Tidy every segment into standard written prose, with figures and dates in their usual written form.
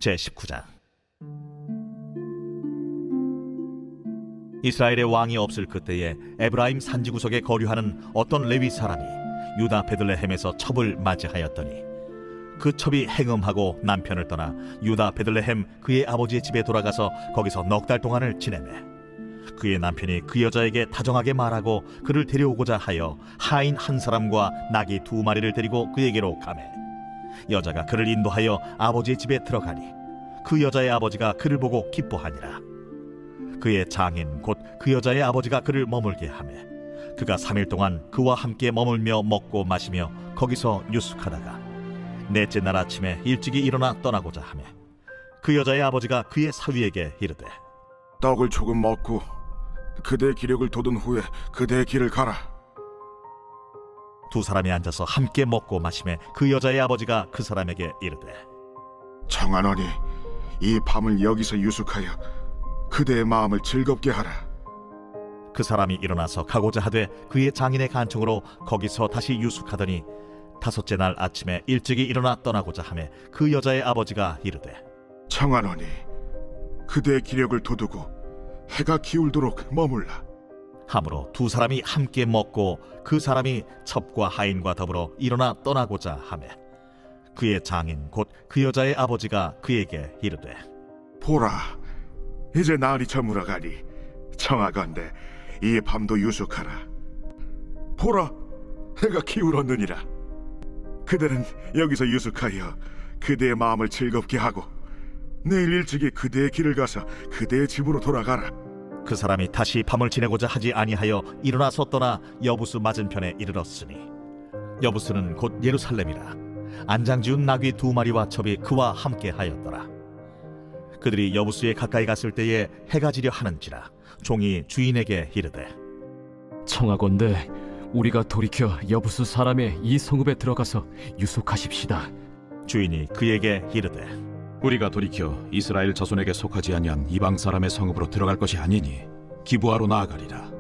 제19장. 이스라엘의 왕이 없을 그때에 에브라임 산지구석에 거류하는 어떤 레위 사람이 유다 베들레헴에서 첩을 맞이하였더니 그 첩이 행음하고 남편을 떠나 유다 베들레헴 그의 아버지의 집에 돌아가서 거기서 넉 달 동안을 지내매 그의 남편이 그 여자에게 다정하게 말하고 그를 데려오고자 하여 하인 한 사람과 나귀 2마리를 데리고 그에게로 가매 여자가 그를 인도하여 아버지의 집에 들어가니 그 여자의 아버지가 그를 보고 기뻐하니라. 그의 장인 곧 그 여자의 아버지가 그를 머물게 하매 그가 3일 동안 그와 함께 머물며 먹고 마시며 거기서 유숙하다가 넷째 날 아침에 일찍이 일어나 떠나고자 하매 그 여자의 아버지가 그의 사위에게 이르되 떡을 조금 먹고 그대의 기력을 돋은 후에 그대의 길을 가라. 두 사람이 앉아서 함께 먹고 마시매 그 여자의 아버지가 그 사람에게 이르되 청하노니 이 밤을 여기서 유숙하여 그대의 마음을 즐겁게 하라. 그 사람이 일어나서 가고자 하되 그의 장인의 간청으로 거기서 다시 유숙하더니 5째 날 아침에 일찍이 일어나 떠나고자 하매 그 여자의 아버지가 이르되 청하노니 그대의 기력을 돋우고 해가 기울도록 머물라. 하므로 두 사람이 함께 먹고 그 사람이 첩과 하인과 더불어 일어나 떠나고자 하매 그의 장인 곧 그 여자의 아버지가 그에게 이르되 보라, 이제 날이 저물어가니 청하건대 이 밤도 유숙하라. 보라, 해가 기울었느니라. 그대는 여기서 유숙하여 그대의 마음을 즐겁게 하고 내일 일찍이 그대의 길을 가서 그대의 집으로 돌아가라. 그 사람이 다시 밤을 지내고자 하지 아니하여 일어나서 떠나 여부스 맞은편에 이르렀으니 여부스는 곧 예루살렘이라. 안장지운 나귀 2마리와 첩이 그와 함께 하였더라. 그들이 여부스에 가까이 갔을 때에 해가 지려 하는지라 종이 주인에게 이르되 청하건대 우리가 돌이켜 여부스 사람의 이 성읍에 들어가서 유숙하십시다. 주인이 그에게 이르되 우리가 돌이켜 이스라엘 자손에게 속하지 아니한 이방 사람의 성읍으로 들어갈 것이 아니니 기브아로 나아가리라.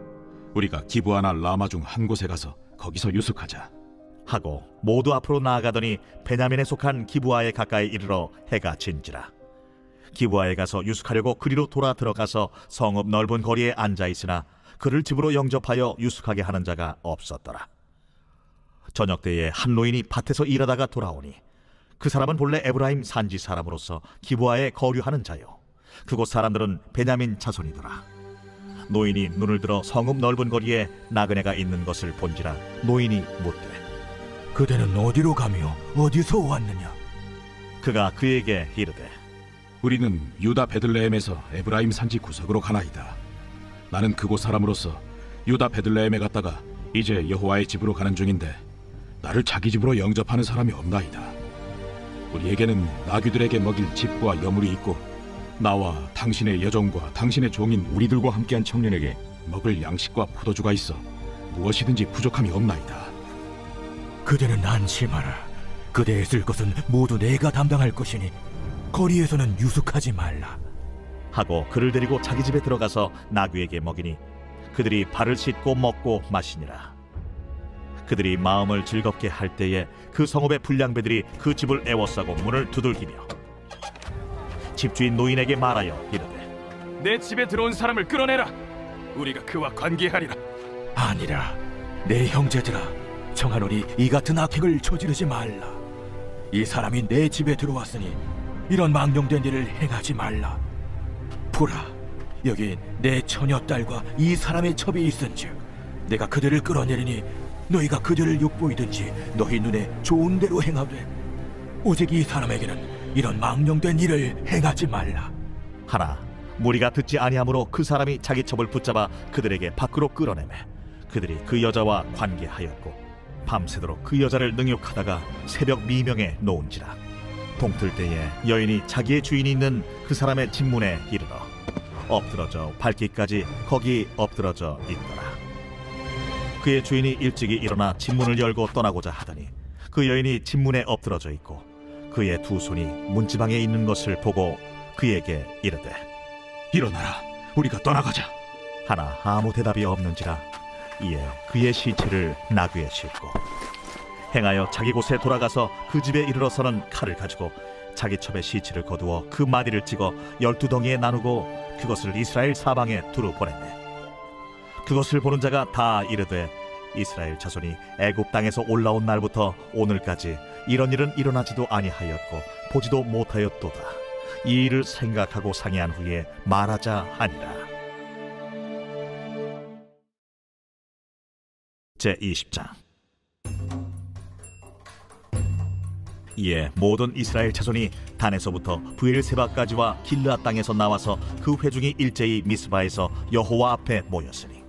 우리가 기브아나 라마 중 한 곳에 가서 거기서 유숙하자 하고 모두 앞으로 나아가더니 베냐민에 속한 기브아에 가까이 이르러 해가 진지라. 기브아에 가서 유숙하려고 그리로 돌아 들어가서 성읍 넓은 거리에 앉아 있으나 그를 집으로 영접하여 유숙하게 하는 자가 없었더라. 저녁 때에 한 노인이 밭에서 일하다가 돌아오니 그 사람은 본래 에브라임 산지 사람으로서 기브아에 거류하는 자요 그곳 사람들은 베냐민 자손이더라. 노인이 눈을 들어 성읍 넓은 거리에 나그네가 있는 것을 본지라 노인이 묻되 그대는 어디로 가며 어디서 왔느냐? 그가 그에게 이르되 우리는 유다 베들레헴에서 에브라임 산지 구석으로 가나이다. 나는 그곳 사람으로서 유다 베들레헴에 갔다가 이제 여호와의 집으로 가는 중인데 나를 자기 집으로 영접하는 사람이 없나이다. 우리에게는 나귀들에게 먹일 집과 여물이 있고 나와 당신의 여종과 당신의 종인 우리들과 함께한 청년에게 먹을 양식과 포도주가 있어 무엇이든지 부족함이 없나이다. 그대는 안심하라. 그대의 쓸 것은 모두 내가 담당할 것이니 거리에서는 유숙하지 말라. 하고 그를 데리고 자기 집에 들어가서 나귀에게 먹이니 그들이 발을 씻고 먹고 마시니라. 그들이 마음을 즐겁게 할 때에 그 성읍의 불량배들이 그 집을 애워싸고 문을 두들기며 집주인 노인에게 말하여 이르되 내 집에 들어온 사람을 끌어내라. 우리가 그와 관계하리라. 아니라 내 형제들아, 청하노니 이 같은 악행을 저지르지 말라. 이 사람이 내 집에 들어왔으니 이런 망령된 일을 행하지 말라. 보라, 여기 내 처녀딸과 이 사람의 첩이 있은즉 내가 그들을 끌어내리니 너희가 그들을 욕보이든지 너희 눈에 좋은 대로 행하되 오직 이 사람에게는 이런 망령된 일을 행하지 말라. 하나 무리가 듣지 아니하므로 그 사람이 자기 첩을 붙잡아 그들에게 밖으로 끌어내매 그들이 그 여자와 관계하였고 밤새도록 그 여자를 능욕하다가 새벽 미명에 놓은지라. 동틀 때에 여인이 자기의 주인이 있는 그 사람의 집문에 이르러 엎드러져 밟기까지 거기 엎드러져 있더라. 그의 주인이 일찍이 일어나 집문을 열고 떠나고자 하더니 그 여인이 집문에 엎드러져 있고 그의 두 손이 문지방에 있는 것을 보고 그에게 이르되 일어나라, 우리가 떠나가자. 하나 아무 대답이 없는지라. 이에 그의 시체를 나귀에 싣고 행하여 자기 곳에 돌아가서 그 집에 이르러서는 칼을 가지고 자기 첩의 시체를 거두어 그 마디를 찍어 12덩이에 나누고 그것을 이스라엘 사방에 두루 보냈네. 그것을 보는 자가 다 이르되 이스라엘 자손이 애굽 땅에서 올라온 날부터 오늘까지 이런 일은 일어나지도 아니하였고 보지도 못하였도다. 이 일을 생각하고 상의한 후에 말하자 하니라. 제20장. 이에 모든 이스라엘 자손이 단에서부터 브엘세바까지와 길르앗 땅에서 나와서 그 회중이 일제히 미스바에서 여호와 앞에 모였으니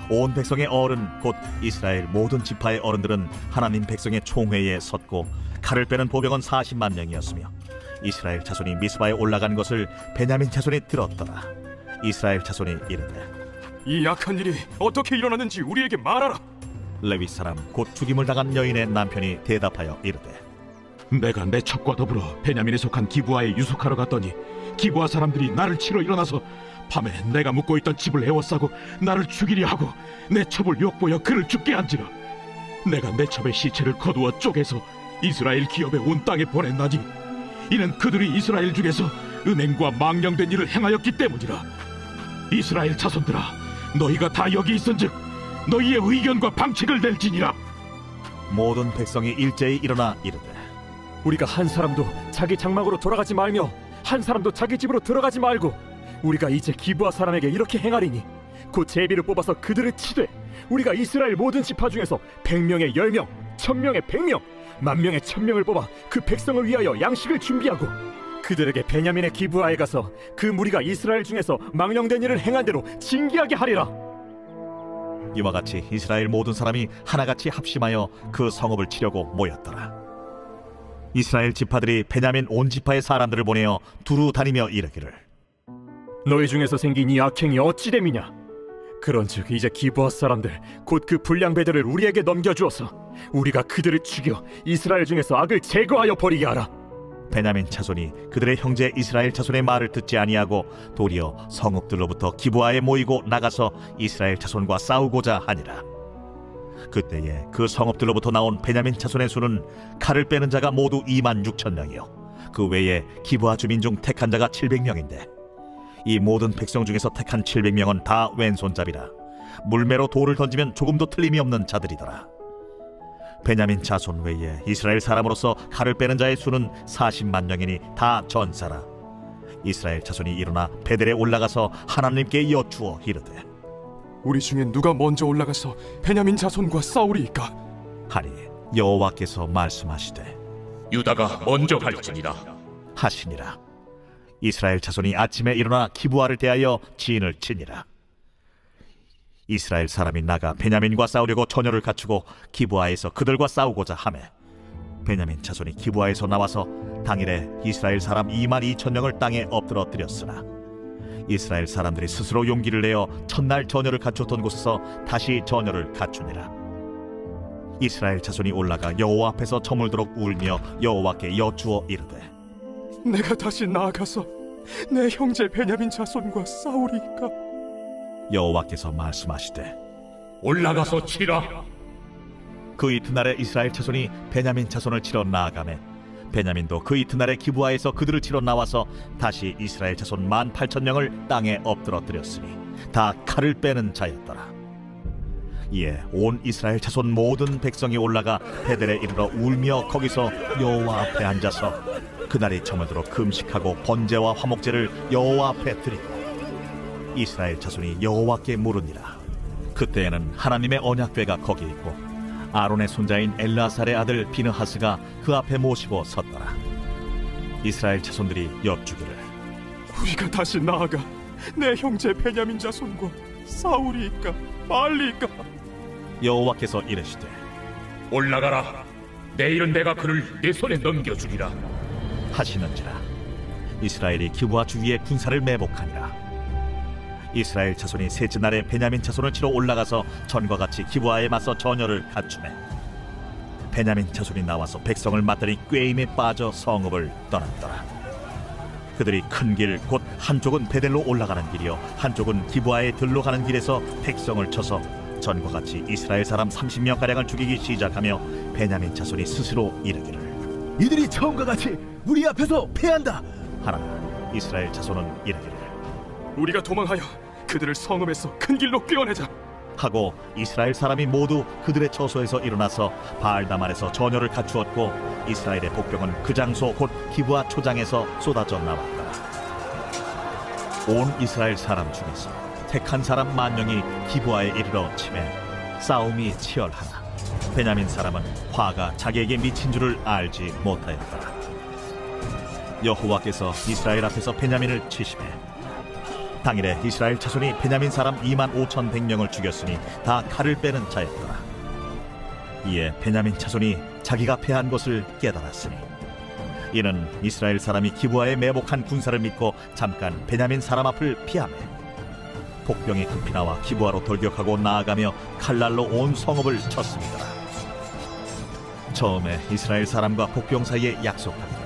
온 백성의 어른 곧 이스라엘 모든 지파의 어른들은 하나님 백성의 총회에 섰고 칼을 빼는 보병은 40만 명이었으며 이스라엘 자손이 미스바에 올라간 것을 베냐민 자손이 들었더라. 이스라엘 자손이 이르되 이 악한 일이 어떻게 일어났는지 우리에게 말하라. 레위 사람 곧 죽임을 당한 여인의 남편이 대답하여 이르되 내가 내 첩과 더불어 베냐민에 속한 기브아에 유숙하러 갔더니 기브아 사람들이 나를 치러 일어나서 밤에 내가 묵고 있던 집을 에워싸고 나를 죽이려 하고 내 첩을 욕보여 그를 죽게 한지라. 내가 내 첩의 시체를 거두어 쪼개서 이스라엘 기업의 온 땅에 보냈나니 이는 그들이 이스라엘 중에서 은행과 망령된 일을 행하였기 때문이라. 이스라엘 자손들아, 너희가 다 여기 있은즉 너희의 의견과 방책을 낼지니라. 모든 백성이 일제히 일어나 이르되 우리가 한 사람도 자기 장막으로 돌아가지 말며 한 사람도 자기 집으로 들어가지 말고 우리가 이제 기브아 사람에게 이렇게 행하리니 곧 제비를 뽑아서 그들을 치되 우리가 이스라엘 모든 지파 중에서 100명에 10명, 1000명에 100명, 10,000명에 1000명을 뽑아 그 백성을 위하여 양식을 준비하고 그들에게 베냐민의 기브아에 가서 그 무리가 이스라엘 중에서 망령된 일을 행한 대로 징계하게 하리라. 이와 같이 이스라엘 모든 사람이 하나같이 합심하여 그 성읍을 치려고 모였더라. 이스라엘 지파들이 베냐민 온 지파의 사람들을 보내어 두루 다니며 이르기를 너희 중에서 생긴 이 악행이 어찌 됨이냐? 그런즉 이제 기브아 사람들 곧 그 불량배들을 우리에게 넘겨주어서 우리가 그들을 죽여 이스라엘 중에서 악을 제거하여 버리게 하라. 베냐민 자손이 그들의 형제 이스라엘 자손의 말을 듣지 아니하고 도리어 성읍들로부터 기브아에 모이고 나가서 이스라엘 자손과 싸우고자 하니라. 그때에 그 성읍들로부터 나온 베냐민 자손의 수는 칼을 빼는 자가 모두 26,000명이요 그 외에 기브아 주민 중 택한 자가 700명인데 이 모든 백성 중에서 택한 700명은 다 왼손잡이라 물매로 돌을 던지면 조금도 틀림이 없는 자들이더라. 베냐민 자손 외에 이스라엘 사람으로서 칼을 빼는 자의 수는 40만 명이니 다 전사라. 이스라엘 자손이 일어나 베델에 올라가서 하나님께 여쭈어 이르되 우리 중에 누가 먼저 올라가서 베냐민 자손과 싸우리이까? 하니 여호와께서 말씀하시되 유다가 먼저 갈지니라 하시니라. 이스라엘 자손이 아침에 일어나 기브아를 대하여 진을 치니라. 이스라엘 사람이 나가 베냐민과 싸우려고 전열을 갖추고 기브아에서 그들과 싸우고자 하매 베냐민 자손이 기브아에서 나와서 당일에 이스라엘 사람 22,000명을 땅에 엎드러뜨렸으나 이스라엘 사람들이 스스로 용기를 내어 첫날 전열을 갖췄던 곳에서 다시 전열을 갖추니라. 이스라엘 자손이 올라가 여호와 앞에서 저물도록 울며 여호와께 여쭈어 이르되 내가 다시 나아가서 내 형제 베냐민 자손과 싸우리이까? 여호와께서 말씀하시되 올라가서 치라. 그 이튿날에 이스라엘 자손이 베냐민 자손을 치러 나아가매 베냐민도 그 이튿날에 기브아에서 그들을 치러 나와서 다시 이스라엘 자손 18,000명을 땅에 엎드러뜨렸으니 다 칼을 빼는 자였더라. 이에 온 이스라엘 자손 모든 백성이 올라가 베델에 이르러 울며 거기서 여호와 앞에 앉아서 그날이 저물도록 금식하고 번제와 화목제를 여호와 앞에 드리고 이스라엘 자손이 여호와께 물으니라. 그때에는 하나님의 언약궤가 거기 있고 아론의 손자인 엘라살의 아들 비느하스가 그 앞에 모시고 섰더라. 이스라엘 자손들이 여쭈기를 우리가 다시 나아가 내 형제 베냐민 자손과 싸우리이까 말리이까? 여호와께서 이르시되 올라가라. 내일은 내가 그를 내 손에 넘겨주리라 하시는지라. 이스라엘이 기브아 주위에 군사를 매복하니라. 이스라엘 자손이 셋째 날에 베냐민 자손을 치러 올라가서 전과 같이 기브아에 맞서 전열을 갖추매 베냐민 자손이 나와서 백성을 맞더니 꾀임에 빠져 성읍을 떠났더라. 그들이 큰 길 곧 한쪽은 베델로 올라가는 길이요 한쪽은 기브아에 들로 가는 길에서 백성을 쳐서 전과 같이 이스라엘 사람 30명가량을 죽이기 시작하며 베냐민 자손이 스스로 이르기를 이들이 처음과 같이 우리 앞에서 패한다. 하나 이스라엘 자손은 이르기를 우리가 도망하여 그들을 성읍에서 큰 길로 꿰어내자. 하고 이스라엘 사람이 모두 그들의 처소에서 일어나서 바알다말에서 전열을 갖추었고 이스라엘의 복병은 그 장소 곧 기브아 초장에서 쏟아져 나왔다. 온 이스라엘 사람 중에서 택한 사람 10,000명이 기브아에 이르러 치매 싸움이 치열하나 베냐민 사람은 화가 자기에게 미친 줄을 알지 못하였다. 여호와께서 이스라엘 앞에서 베냐민을 치시매 당일에 이스라엘 자손이 베냐민 사람 25,100명을 죽였으니 다 칼을 빼는 자였더라. 이에 베냐민 자손이 자기가 패한 것을 깨달았으니 이는 이스라엘 사람이 기브아에 매복한 군사를 믿고 잠깐 베냐민 사람 앞을 피하매 복병이 급히 나와 기브아로 돌격하고 나아가며 칼날로 온 성읍을 쳤습니다. 처음에 이스라엘 사람과 복병 사이에 약속하기를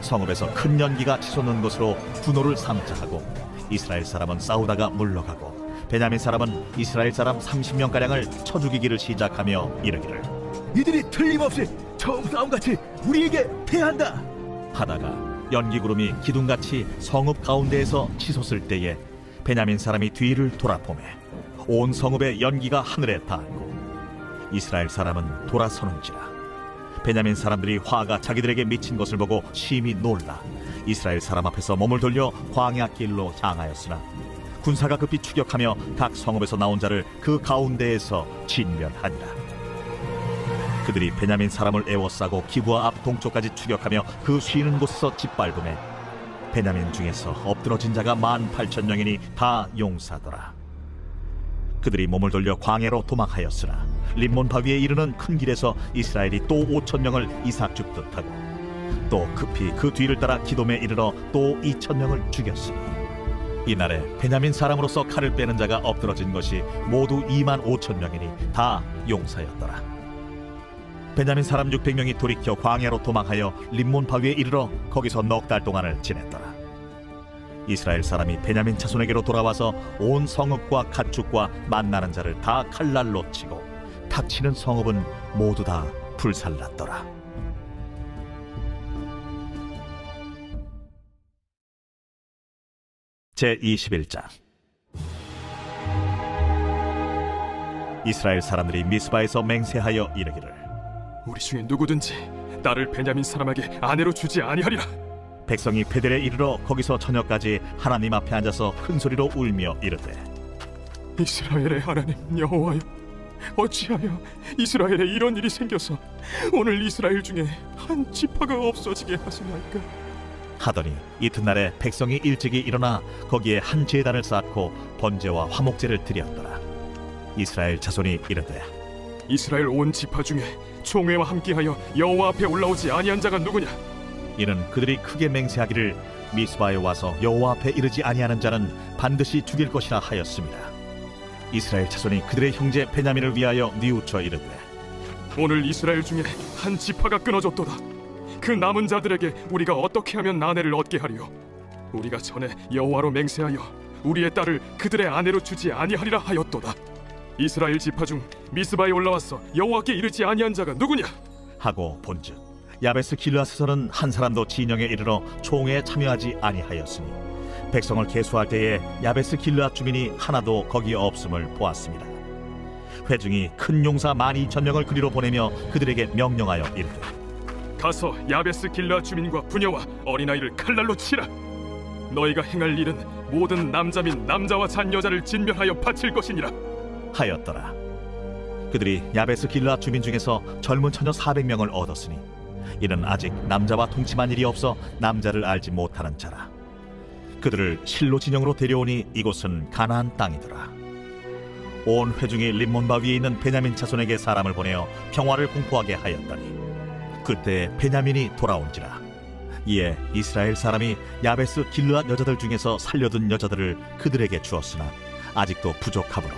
성읍에서 큰 연기가 치솟는 것으로 분노를 삼자 하고 이스라엘 사람은 싸우다가 물러가고 베냐민 사람은 이스라엘 사람 30명가량을 쳐 죽이기를 시작하며 이르기를 이들이 틀림없이 처음 싸움같이 우리에게 패한다 하다가 연기구름이 기둥같이 성읍 가운데에서 치솟을 때에 베냐민 사람이 뒤를 돌아보매 온 성읍의 연기가 하늘에 닿았고 이스라엘 사람은 돌아서는지라. 베냐민 사람들이 화가 자기들에게 미친 것을 보고 심히 놀라 이스라엘 사람 앞에서 몸을 돌려 광야 길로 향하였으나 군사가 급히 추격하며 각 성읍에서 나온 자를 그 가운데에서 진멸하니라. 그들이 베냐민 사람을 에워싸고 기브아 앞 동쪽까지 추격하며 그 쉬는 곳에서 짓밟음에 베냐민 중에서 엎드러진 자가 18,000명이니 다 용사더라. 그들이 몸을 돌려 광야로 도망하였으나 림몬 바위에 이르는 큰 길에서 이스라엘이 또 5,000명을 이삭줍듯 하고 또 급히 그 뒤를 따라 기돔에 이르러 또 2,000명을 죽였으니 이날에 베냐민 사람으로서 칼을 빼는 자가 엎드러진 것이 모두 25,000명이니 다 용사였더라. 베냐민 사람 600명이 돌이켜 광야로 도망하여 림몬 바위에 이르러 거기서 넉 달 동안을 지냈더라. 이스라엘 사람이 베냐민 자손에게로 돌아와서 온 성읍과 가축과 만나는 자를 다 칼날로 치고 닥치는 성읍은 모두 다 불살랐더라. 제21장. 이스라엘 사람들이 미스바에서 맹세하여 이르기를 우리 중에 누구든지 나를 베냐민 사람에게 아내로 주지 아니하리라. 백성이 베델에 이르러 거기서 저녁까지 하나님 앞에 앉아서 큰 소리로 울며 이르되 이스라엘의 하나님 여호와여, 어찌하여 이스라엘에 이런 일이 생겨서 오늘 이스라엘 중에 한 지파가 없어지게 하시나이까. 하더니 이튿날에 백성이 일찍이 일어나 거기에 한 제단을 쌓고 번제와 화목제를 드렸더라. 이스라엘 자손이 이르되 이스라엘 온 지파 중에 총회와 함께하여 여호와 앞에 올라오지 아니한 자가 누구냐? 이는 그들이 크게 맹세하기를 미스바에 와서 여호와 앞에 이르지 아니하는 자는 반드시 죽일 것이라 하였습니다. 이스라엘 자손이 그들의 형제 베냐민을 위하여 뉘우쳐 이르되 오늘 이스라엘 중에 한 지파가 끊어졌도다. 그 남은 자들에게 우리가 어떻게 하면 아내를 얻게 하리요? 우리가 전에 여호와로 맹세하여 우리의 딸을 그들의 아내로 주지 아니하리라 하였도다. 이스라엘 지파 중 미스바에 올라와서 여호와께 이르지 아니한 자가 누구냐? 하고 본즉 야베스 길르앗에서는 한 사람도 진영에 이르러 총회에 참여하지 아니하였으니 백성을 계수할 때에 야베스 길르앗 주민이 하나도 거기 없음을 보았습니다. 회중이 큰 용사 12,000명을 그리로 보내며 그들에게 명령하여 이르되 가서 야베스 길르앗 주민과 부녀와 어린아이를 칼날로 치라. 너희가 행할 일은 모든 남자 및 남자와 잔 여자를 진멸하여 바칠 것이니라 하였더라. 그들이 야베스 길르앗 주민 중에서 젊은 처녀 400명을 얻었으니 이는 아직 남자와 동침한 일이 없어 남자를 알지 못하는 자라. 그들을 실로 진영으로 데려오니 이곳은 가나안 땅이더라. 온 회중이 림몬바 위에 있는 베냐민 자손에게 사람을 보내어 평화를 공포하게 하였더니 그때 베냐민이 돌아온지라. 이에 이스라엘 사람이 야베스 길르앗 여자들 중에서 살려둔 여자들을 그들에게 주었으나 아직도 부족하므로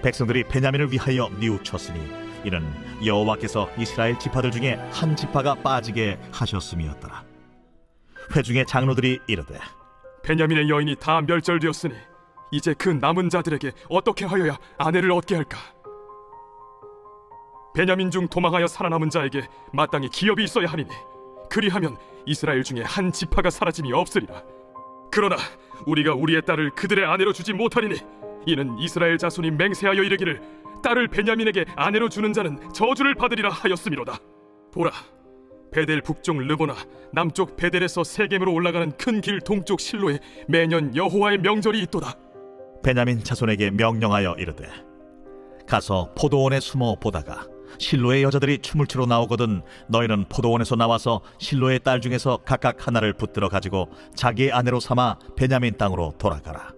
백성들이 베냐민을 위하여 뉘우쳤으니 이는 여호와께서 이스라엘 지파들 중에 한 지파가 빠지게 하셨음이었더라. 회중의 장로들이 이르되 베냐민의 여인이 다 멸절되었으니 이제 그 남은 자들에게 어떻게 하여야 아내를 얻게 할까? 베냐민 중 도망하여 살아남은 자에게 마땅히 기업이 있어야 하리니 그리하면 이스라엘 중에 한 지파가 사라짐이 없으리라. 그러나 우리가 우리의 딸을 그들의 아내로 주지 못하리니 이는 이스라엘 자손이 맹세하여 이르기를 딸을 베냐민에게 아내로 주는 자는 저주를 받으리라 하였음이로다. 보라, 베델 북쪽 르보나 남쪽 베델에서 세겜으로 올라가는 큰 길 동쪽 실로에 매년 여호와의 명절이 있도다. 베냐민 자손에게 명령하여 이르되 가서 포도원에 숨어 보다가 실로의 여자들이 춤을 추러 나오거든 너희는 포도원에서 나와서 실로의 딸 중에서 각각 하나를 붙들어 가지고 자기의 아내로 삼아 베냐민 땅으로 돌아가라.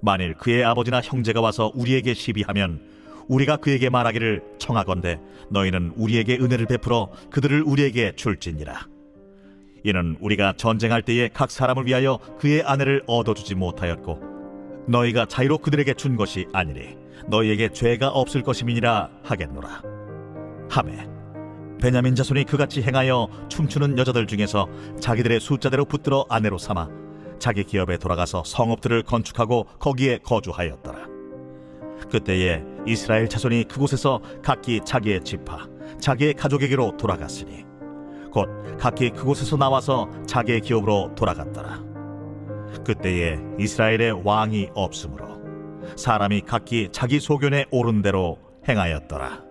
만일 그의 아버지나 형제가 와서 우리에게 시비하면 우리가 그에게 말하기를 청하건대 너희는 우리에게 은혜를 베풀어 그들을 우리에게 줄지니라. 이는 우리가 전쟁할 때에 각 사람을 위하여 그의 아내를 얻어주지 못하였고 너희가 자유로 그들에게 준 것이 아니니 너희에게 죄가 없을 것임이니라 하겠노라. 하매 베냐민 자손이 그같이 행하여 춤추는 여자들 중에서 자기들의 숫자대로 붙들어 아내로 삼아 자기 기업에 돌아가서 성읍들을 건축하고 거기에 거주하였더라. 그때에 이스라엘 자손이 그곳에서 각기 자기의 지파 자기의 가족에게로 돌아갔으니 곧 각기 그곳에서 나와서 자기의 기업으로 돌아갔더라. 그때에 이스라엘의 왕이 없으므로 사람이 각기 자기 소견에 옳은 대로 행하였더라.